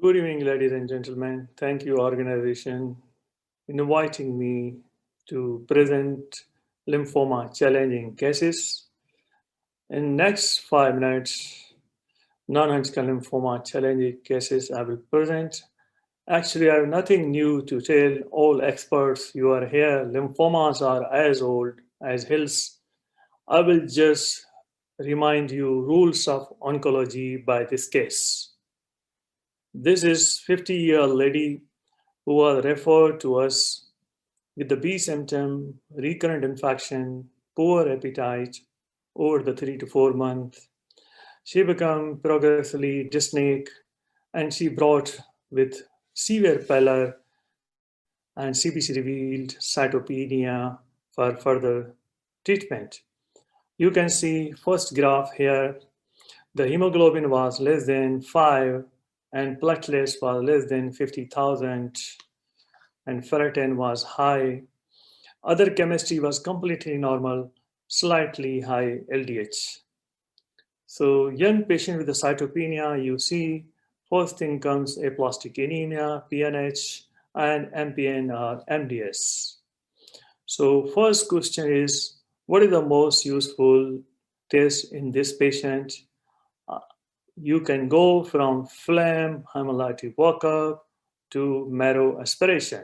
Good evening, ladies and gentlemen. Thank you, organization, in inviting me to present lymphoma challenging cases. In next 5 minutes, non-Hodgkin lymphoma challenging cases I will present. Actually, I have nothing new to tell all experts you are here. Lymphomas are as old as hills. I will just remind you rules of oncology by this case. This is 50-year-old lady who was referred to us with the B symptom, recurrent infection, poor appetite over the 3 to 4 months. She became progressively dyspneic and she brought with severe pallor and CBC revealed cytopenia for further treatment. You can see first graph here, the hemoglobin was less than 5 and platelets was less than 50,000 and ferritin was high. Other chemistry was completely normal, slightly high LDH. So young patient with the cytopenia, you see first thing comes aplastic anemia, PNH, and MPN or MDS. So first question is, what is the most useful test in this patient? Uh, You can go from phlegm, hemolytic workup to marrow aspiration.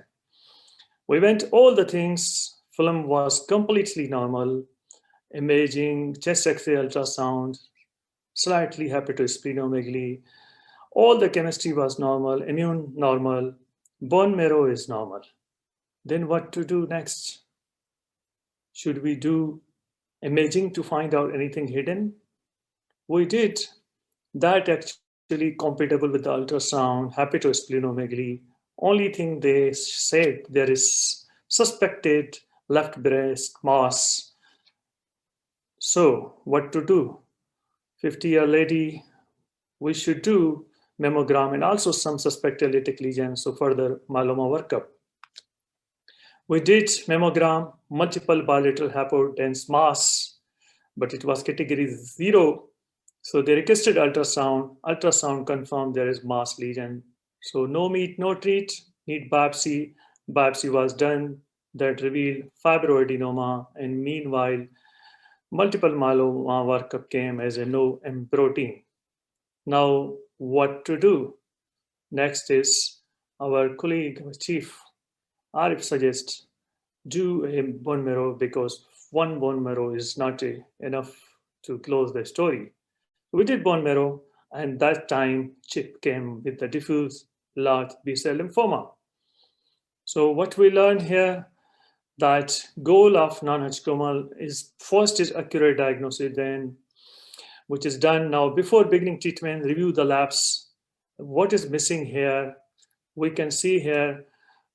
We went all the things, phlegm was completely normal, imaging, chest X-ray ultrasound, slightly hepatosplenomegaly. All the chemistry was normal, immune normal, bone marrow is normal. Then what to do next? Should we do imaging to find out anything hidden? We did that actually compatible with the ultrasound, hepatosplenomegaly. Only thing they said there is suspected left breast mass. So what to do? 50-year lady, we should do mammogram and also some suspected lytic lesions, so further myeloma workup. We did mammogram, multiple bilateral hypodense mass, but it was category 0. So they requested ultrasound. Ultrasound confirmed there is mass lesion. So no meet, no treat, need biopsy. Biopsy was done that revealed fibroadenoma, and meanwhile, multiple myeloma workup came as a no M protein. Now, what to do? Next is our colleague, Chief Arif suggests do a bone marrow because one bone marrow is not enough to close the story. We did bone marrow, and that time Chip came with the diffuse large B-cell lymphoma. So what we learned here that goal of non-Hodgkin is first is accurate diagnosis, then which is done now before beginning treatment, review the labs. What is missing here? We can see here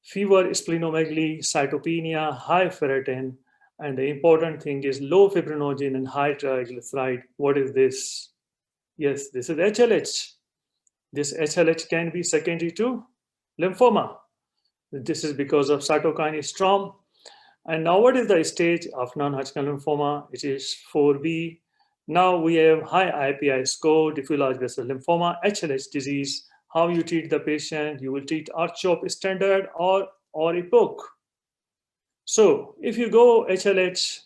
fever, splenomegaly, cytopenia, high ferritin, and the important thing is low fibrinogen and high triglyceride. What is this? Yes, this is HLH. This HLH can be secondary to lymphoma. This is because of cytokine storm. And now what is the stage of non-Hodgkin lymphoma? It is 4B. Now we have high IPI score, diffuse large B-cell lymphoma, HLH disease. How you treat the patient? You will treat R-CHOP standard or EPOCH. So if you go HLH,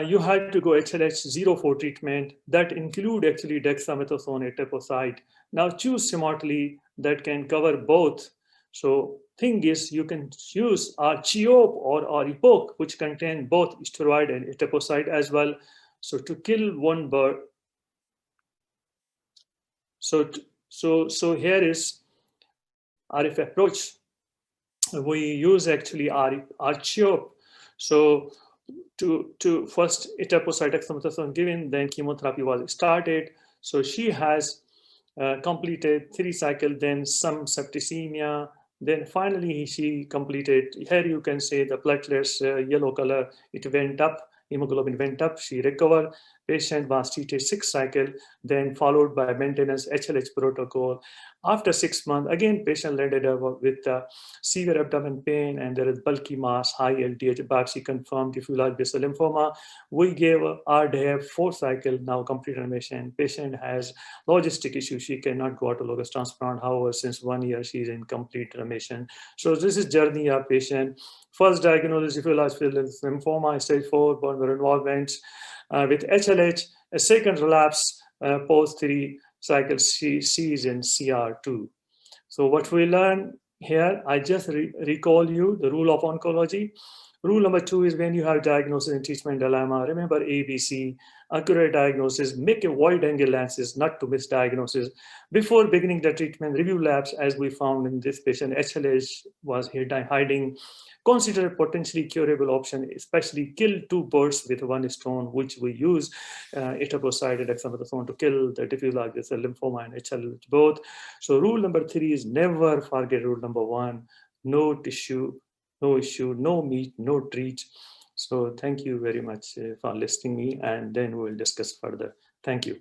you had to go HLH 0 for treatment. That include actually dexamethasone, etoposide. Now choose smartly that can cover both. So thing is, you can use R-CHOP or EPOCH, which contain both steroid and etoposide as well. So to kill one bird. So here is RF approach. We use actually R-CHOP. So to first etoposide dexamethasone given, then chemotherapy was started. So she has completed 3 cycles, then some septicemia, then finally she completed, here you can say the platelets, yellow color, it went up, hemoglobin went up, she recovered. Patient was treated 6 cycles, then followed by maintenance HLH protocol. After 6 months, again, patient ended up with severe abdomen pain, and there is bulky mass, high LDH, biopsy confirmed diffuse large B-cell lymphoma. We gave RDF 4 cycle, now complete remission. Patient has logistic issue. She cannot go autologous transplant. However, since 1 year, she is in complete remission. So this is journey of patient. First diagnosis, diffuse large B-cell lymphoma, stage 4, bone marrow involvement with HLH. A second relapse, post 3 cycles, she is in CR2. So what we learn here, I just recall you the rule of oncology. Rule number 2 is when you have diagnosis and treatment dilemma, remember ABC, accurate diagnosis, make a wide angle lenses, not to miss diagnosis. Before beginning the treatment, review labs, as we found in this patient, HLH was hiding. Consider a potentially curable option, especially kill 2 birds with 1 stone, which we use etoposide and dexamethasone to kill the diffuse large B-cell lymphoma and HLH both. So rule number 3 is never forget rule number 1, no tissue, no issue, no meat, no treat. So thank you very much for listening me, and then we'll discuss further. Thank you.